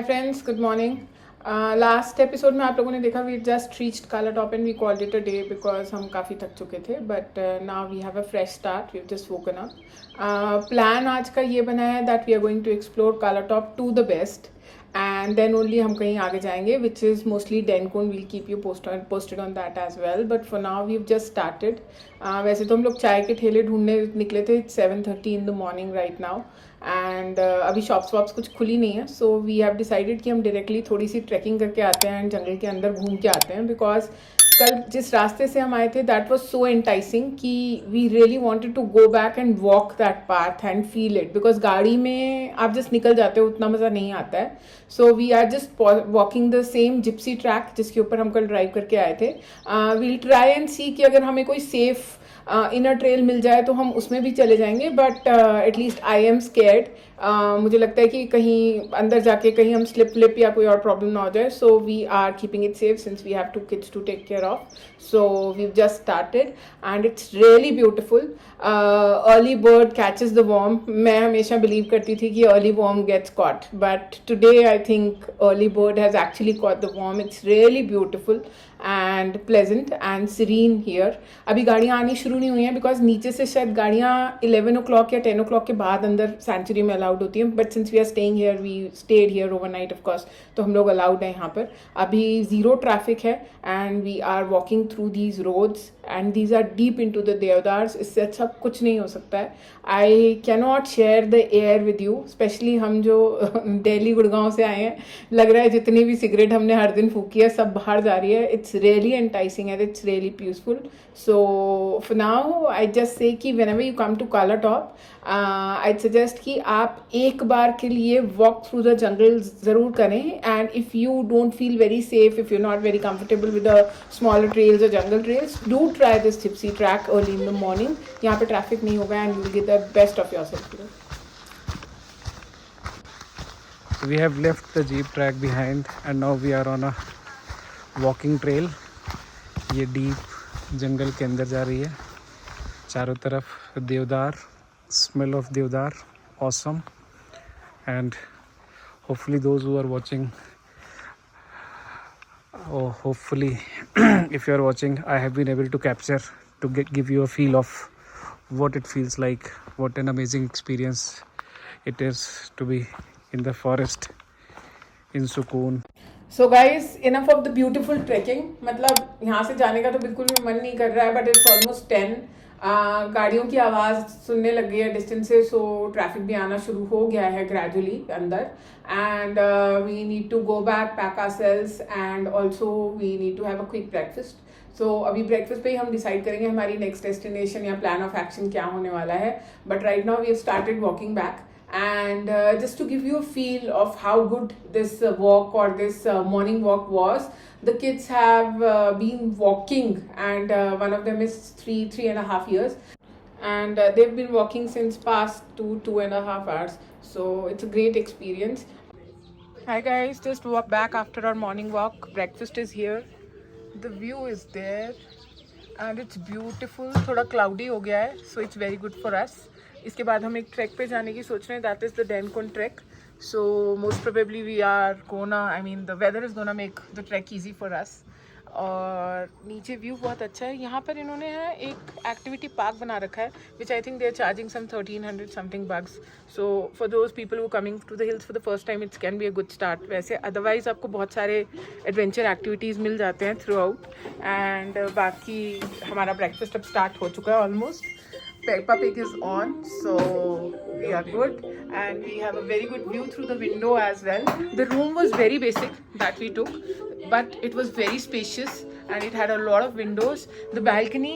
Friends, good morning. Last episode में आप लोगों ने देखा we just reached Kala top and we called it a day because हम काफ़ी थक चुके थे, but now we have a fresh start. We just woken up. Plan आज का ये बना है that we are going to explore Kala top to the best and then only हम कहीं आगे जाएंगे, which is mostly Dencon. We'll keep you posted on that as well, but for now we've just started. वैसे तो हम लोग चाय के ठेले ढूंढने निकले थे. It's 7:30 in the morning right now and अभी शॉप्स वॉप्स कुछ खुली नहीं है, so we have decided कि हम डायरेक्टली थोड़ी सी ट्रैकिंग करके आते हैं एंड जंगल के अंदर घूम के आते हैं बिकॉज कल जिस रास्ते से हम आए थे दैट वॉज सो एंटाइसिंग कि we really wanted to go back and walk that path and feel it, because गाड़ी में आप जस्ट निकल जाते हो, उतना मज़ा नहीं आता है. So we are just walking the same Gypsy track जिसके ऊपर हम कल ड्राइव करके आए थे. वील ट्राई एंड सी कि अगर हमें कोई सेफ इनर ट्रेल मिल जाए तो हम उसमें भी चले जाएंगे, but at least I am scared. मुझे लगता है कि कहीं अंदर जाके कहीं हम स्लिप फ्लिप या कोई और प्रॉब्लम ना हो जाए. So we are keeping it safe since we have two kids to take care of. So we just started and it's really beautiful. Early bird catches the worm. मैं हमेशा believe करती थी कि early worm gets caught, but today I think early bird has actually caught the worm. It's really beautiful and pleasant and serene here. अभी गाड़ियाँ आनी शुरू नहीं हुई हैं बिकॉज नीचे से शायद गाड़ियाँ 11 o'clock या 10 o'clock के बाद अंदर सेंचुरी में अलाउड होती हैं, but since we are staying here, we stayed here overnight of course, तो हम लोग अलाउड हैं यहाँ पर. अभी ज़ीरो ट्रैफिक है and we are walking through these roads and these are deep in to the deodars. इससे अच्छा कुछ नहीं हो सकता है. I cannot share the air with you, specially हम जो दिल्ली गुड़गांव से आए हैं. लग रहा है जितनी भी सिगरेट हमने हर दिन फूकी है सब बाहर जा रही है. It's really enticing and it's really peaceful. So for now I just say कि व्हेनेवर यू कम टू काला टॉप आई सजेस्ट कि आप एक बार के लिए वॉक थ्रू द जंगल ज़रूर करें. And if you don't feel very safe, if you not very comfortable with the smaller trails और jungle trails, do try this gypsy track early in the morning. यहाँ पे traffic नहीं होगा and you will get the best of yourself. We have left the jeep track behind and now we are on a walking trail. ये deep जंगल के अंदर जा रही है. चारों तरफ देवदार, smell of देवदार, awesome. And hopefully those who are watching, hopefully if you are watching, I have been able to capture to give you a feel of what it feels like, what an amazing experience it is to be in the forest in सुकून. So guys, enough of the beautiful trekking. मतलब यहाँ से जाने का तो बिल्कुल भी मन नहीं कर रहा है, बट इट्स ऑलमोस्ट 10. गाड़ियों की आवाज़ सुनने लग गई है डिस्टेंस से, सो ट्रैफिक भी आना शुरू हो गया है ग्रेजुअली अंदर. And we need to go back, pack ourselves and also we need to have a quick breakfast. So अभी ब्रेकफास्ट पे ही हम डिसाइड करेंगे हमारी नेक्स्ट डेस्टिनेशन या प्लान ऑफ एक्शन क्या होने वाला है. But right now we have started walking back. And just to give you a feel of how good this walk or this morning walk was, the kids have been walking and one of them is three and a half years and they've been walking since past 2.5 hours. So it's a great experience. Hi guys, just walked back after our morning walk. Breakfast is here. The view is there and it's beautiful. थोड़ा cloudy हो गया है, so it's very good for us. इसके बाद हम एक track पे जाने की सोच रहे हैं, that is the Dainkund track. So most probably we are gonna, I mean the weather is gonna make the track easy for us. और नीचे व्यू बहुत अच्छा है. यहाँ पर इन्होंने है एक एक्टिविटी पार्क बना रखा है which I think they are charging some 1300 something bucks. So for those people who coming to the hills for the first time it's can be a good start. वैसे अदरवाइज़ आपको बहुत सारे adventure activities मिल जाते हैं through out. And बाकी हमारा breakfast अब start हो चुका है almost. Peppa Pig is on, so we are good and we have a very good view through the window as well. The room was very basic that we took, but it was very spacious and it had a lot of windows. The balcony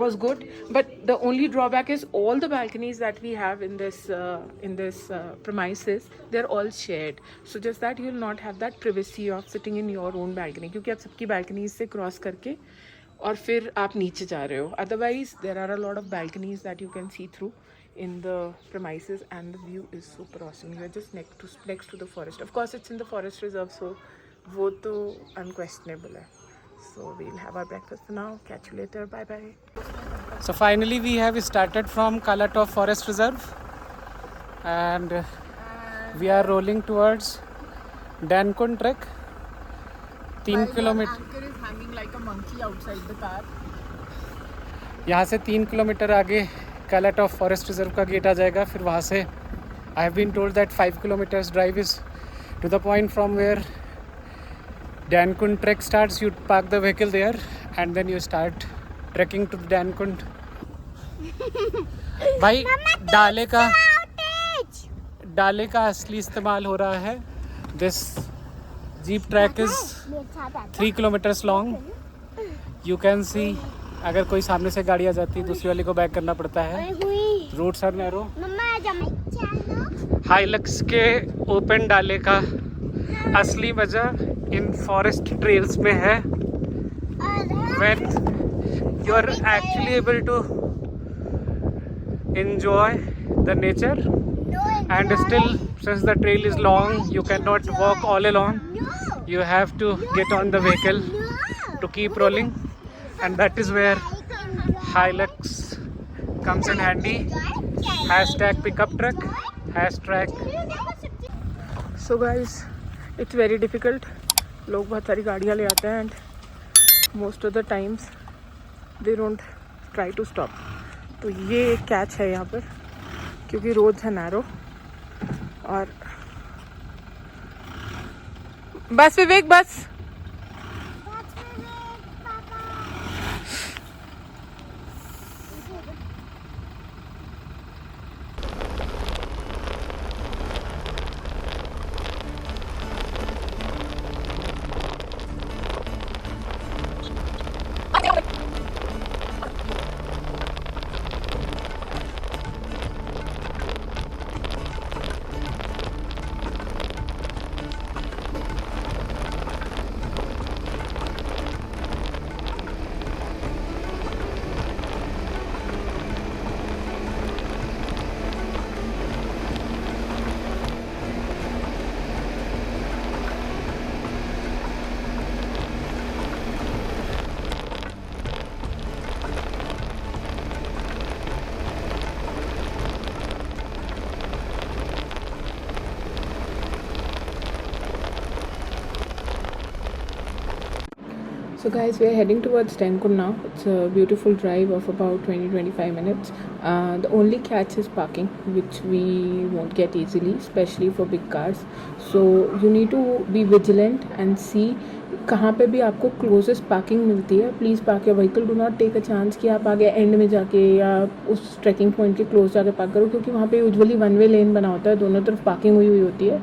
was good, but the only drawback is all the balconies that we have in this premises, they're all shared. So just that you will not have that privacy of sitting in your own balcony, क्योंकि आप सबकी balconies से cross करके और फिर आप नीचे जा रहे हो. Otherwise there are a lot of balconies that you can see through in the premises and the view is super awesome. You are just next to the forest. Of course it's in the forest reserve, so वो तो unquestionable है. So we'll have our breakfast for now. Catch you later. Bye bye. So finally we have started from Kala Top Forest Reserve and we are rolling towards Dainkund track 3 kilometre, Anchor is hanging like a monkey outside the car. यहाँ से 3 kilometre आगे Kalatop forest reserve का gate आ जाएगा. फिर वहाँ से I have been told that 5 kilometres drive is to the point from where Dainkund track starts. You park the vehicle there and then you start trekking to Dainkund. भाई डाले का असली इस्तेमाल हो रहा है. This jeep track is 3 kilometres long. You can see अगर कोई सामने से गाड़ी आ जाती है दूसरी वाले को बैक करना पड़ता है. Roads are narrow. हाइलक्स के ओपन डाले का असली मज़ा इन फॉरेस्ट ट्रेल्स में है. when you are actually able to enjoy the nature, and still since the trail is long you cannot walk all alone. You have to get on the vehicle to keep rolling, and that is where Hilux comes in handy. Hashtag pickup truck, hashtag. So guys, it's very difficult. लोग बहुत सारी गाड़ियाँ ले आते हैं and most of the times they don't try to stop. तो ये एक कैच है यहाँ पर, क्योंकि रोड्स है नैरो. और बस विवेक बस. So guys, we are heading towards Denkun now. It's a beautiful drive of about 20-25 minutes. The only catch is parking, which we won't get easily, especially for big cars. So you need to be vigilant and see कहाँ पे भी आपको closest parking मिलती है. Please park your vehicle. Do not take a chance कि आप आगे end में जाके या उस ट्रैकिंग पॉइंट के क्लोज जाके पार्क करो, क्योंकि वहाँ पे यूजुअली वन वे लेन बना होता है, दोनों तरफ पार्किंग हुई होती है,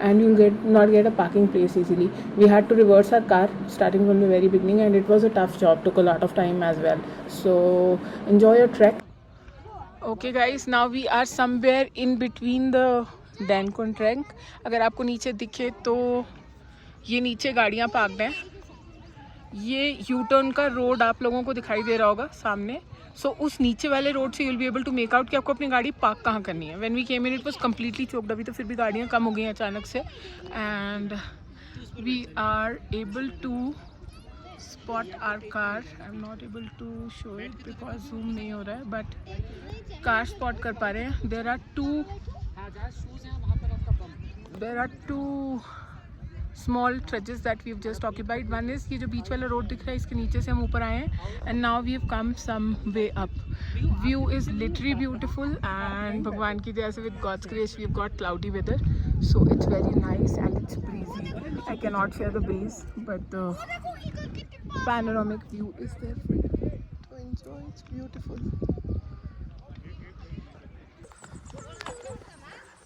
and you'll not get a parking place easily. We had to reverse our car starting from the very beginning, and it was a tough job, took a lot of time as well. So enjoy your trek. Okay guys, now we are somewhere in between the Denkun trek. अगर आपको नीचे दिखे तो ये नीचे गाड़ियाँ parked हैं. ये यू टर्न का रोड आप लोगों को दिखाई दे रहा होगा सामने. सो उस नीचे वाले रोड से you'll be able to make out कि आपको अपनी गाड़ी पार्क कहाँ करनी है. When we came in it was completely choked. अभी तो फिर भी गाड़ियाँ कम हो गई हैं अचानक से, and we are able to spot our car. I am not able to show it because zoom नहीं हो रहा है, बट कार स्पॉट कर पा रहे हैं. There are two small stretches that we've just occupied. One is ये जो बीच वाला रोड दिख रहा है, इसके नीचे से हम ऊपर आए हैं, and now we've come some way up. View is literally beautiful, and भगवान की दया से with God's grace we've got cloudy weather, so it's very nice and it's breezy. I cannot share the breeze, but the panoramic view is there for you to enjoy. It's beautiful.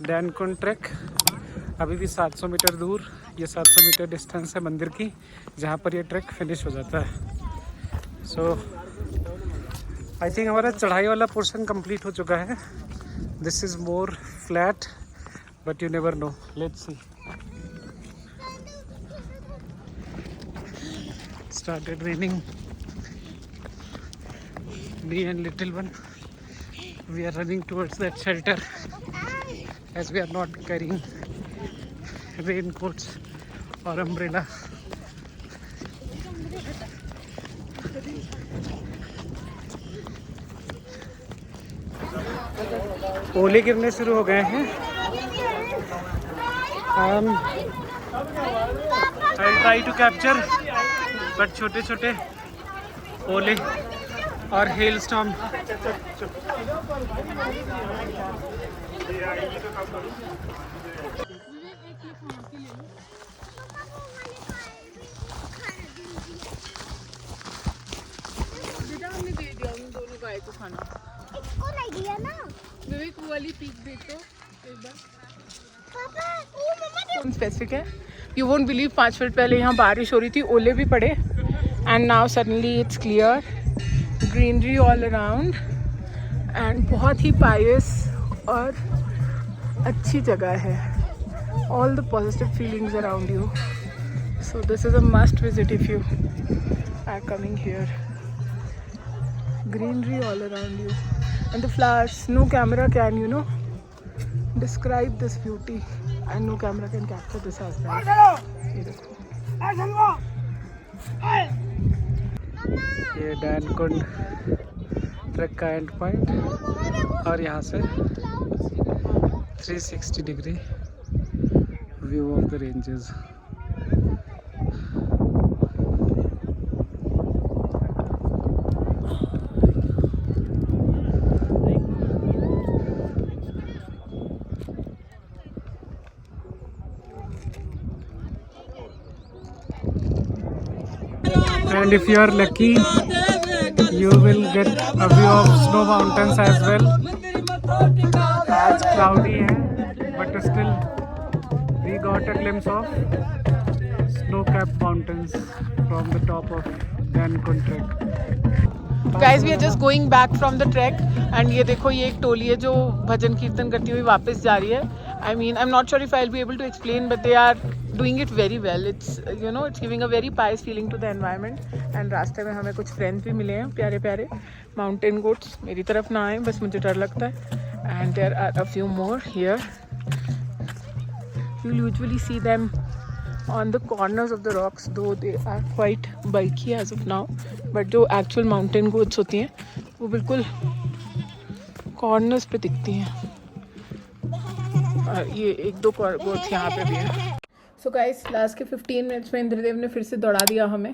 Dainkund track अभी भी 700 metre दूर. ये 700 metre distance है मंदिर की, जहाँ पर ये ट्रैक फिनिश हो जाता है. सो आई थिंक हमारा चढ़ाई वाला पोर्शन कंप्लीट हो चुका है. This is more flat, but you never know. Let's see. Started raining. Me and little one, we are running towards that shelter as we are not carrying raincoats or umbrella. ओले गिरने शुरू हो गए हैं. I'll try to capture, but छोटे छोटे ओले और हेल स्टॉर्म। हमने दे दिया उन दोनों गाय को खाना। इसको नहीं दिया ना विवेक वो वाली पीक देख तो एक बार। पापा ओ मम्मा स्पेसिफिक है, यू वोंट बिलीव 5 मिनट पहले यहाँ बारिश हो रही थी, ओले भी पड़े, and now suddenly it's clear, greenery all around, and बहुत ही पायस और अच्छी जगह है, all the positive feelings around you, so this is a must visit if you are coming here. Greenery all around you and the flowers. No camera can, you know, describe this beauty, and no camera can capture this as well. ये देखो, ये डैनकुंड track का and point, और यहाँ से 360 degree view of the ranges. And if you are lucky, you will get a view of snow mountains as well. आज cloudy है, but still we got a glimpse of snow-capped mountains from the top of Dankund Trek. guys, we are just going back from the trek, and ये देखो ये एक टोली है जो भजन कीर्तन करती हुई वापस जा रही है। I mean, I'm not sure if I'll be able to explain, but they are doing it very well. It's, you know, it's giving a very pious feeling to the environment. And रास्ते में हमें कुछ friends भी मिले हैं प्यारे प्यारे mountain goats। मेरी तरफ ना आए, बस मुझे डर लगता है। And there are a few more here. You'll usually see them on the corners of the rocks, though they are quite bulky as of now. But जो actual mountain goats होती हैं, वो बिल्कुल corners पे दिखती हैं। ये एक दो गोट्स यहाँ पे भी है। सो गाइस, लास्ट के 15 मिनट्स में इंद्रदेव ने फिर से दौड़ा दिया हमें।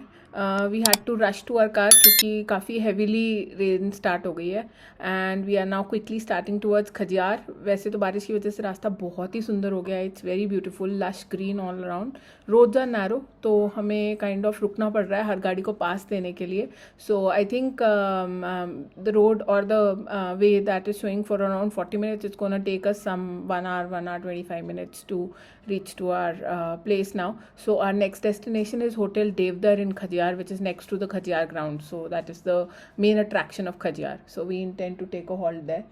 We had to rush to our car क्योंकि काफ़ी हैवीली रेन स्टार्ट हो गई है, and we are now quickly starting towards Khajjiar. वैसे तो बारिश की वजह से रास्ता बहुत ही सुंदर हो गया है, it's very beautiful, lush green all around. Roads are narrow, तो हमें काइंड ऑफ रुकना पड़ रहा है हर गाड़ी को पास देने के लिए। So I think the road और the way that is showing for around 40 minutes, it's gonna take us some 1 hour 25 minutes to reach to our place now. So our next destination is Hotel Devdar in Khajiyar, which is next to the Khajiyar ground. So that is the main attraction of Khajiyar. So we intend to take a halt there,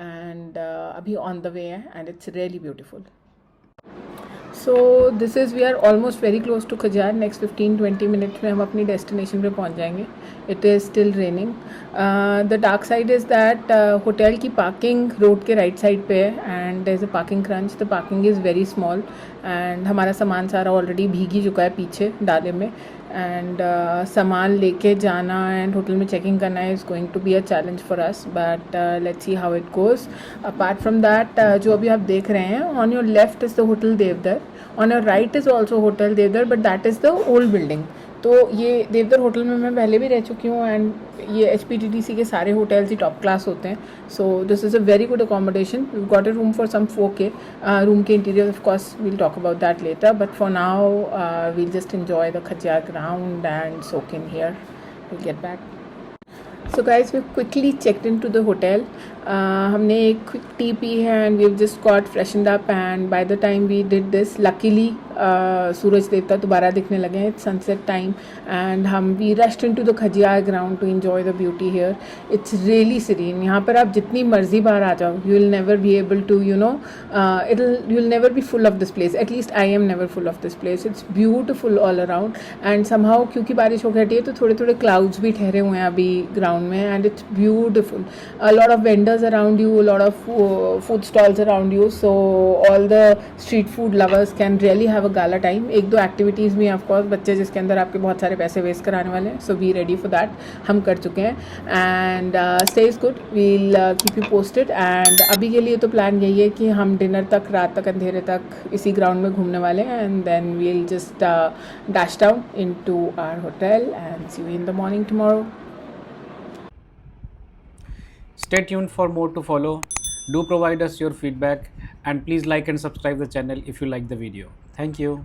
and abhi on the way hai, and it's really beautiful. So this is, we are almost very close to Khajiyar. Next 15-20 minutes में हम अपनी destination पे पहुंच जाएंगे. It is still raining. The dark side is that hotel की parking road के right side पे है, and there is a parking crunch. The parking is very small, and हमारा सामान सारा already भीग ही चुका है पीछे डाले में, and सामान लेके जाना and होटल में चेकिंग करना is going to be a challenge for us, but let's see how it goes. Apart from that, जो अभी आप देख रहे हैं, on your left is the Hotel Devdar, on your right is also Hotel Devdar, but that is the old building. तो ये Deodhar hotel में मैं पहले भी रह चुकी हूँ, एंड ये HPTDC के सारे होटल्स ही टॉप क्लास होते हैं। So this is a very good accommodation. We got a room for some 4K। Room के interior of course we'll talk about that later, but for now we'll just enjoy the Khajjiar ground and soak in here. We'll get back. So guys, we quickly checked into the hotel. हमने एक quick T P है, and we've just got freshened up, and by the time we did this, luckily सूरज देवता दोबारा दिखने लगे हैं। It's sunset time, and we rushed into the Khajiyar ground to enjoy the beauty here. It's really serene. यहाँ पर आप जितनी मर्जी बार आ जाओ, you will never be able to, you know, you'll never be full of this place. At least I am never full of this place. It's beautiful all around, and somehow क्योंकि बारिश हो गई है तो थोड़े थोड़े clouds भी ठहरे हुए हैं अभी ग्राउंड में, and it's beautiful. A lot of vendors vendors around you, a lot of food stalls around you, so all the street food lovers can really have a gala time. एक दो activities भी हैं of course बच्चे जिसके अंदर आपके बहुत सारे पैसे वेस्ट कराने वाले हैं, so be ready for that. हम कर चुके हैं and stay is good, we'll keep you posted. And अभी के लिए तो प्लान यही है कि हम डिनर तक, रात तक, अंधेरे तक इसी ग्राउंड में घूमने वाले हैं and then we'll just dash down into our hotel and see you in the morning tomorrow. Stay tuned for more to follow. Do provide us your feedback and please like and subscribe the channel if you like the video. Thank you.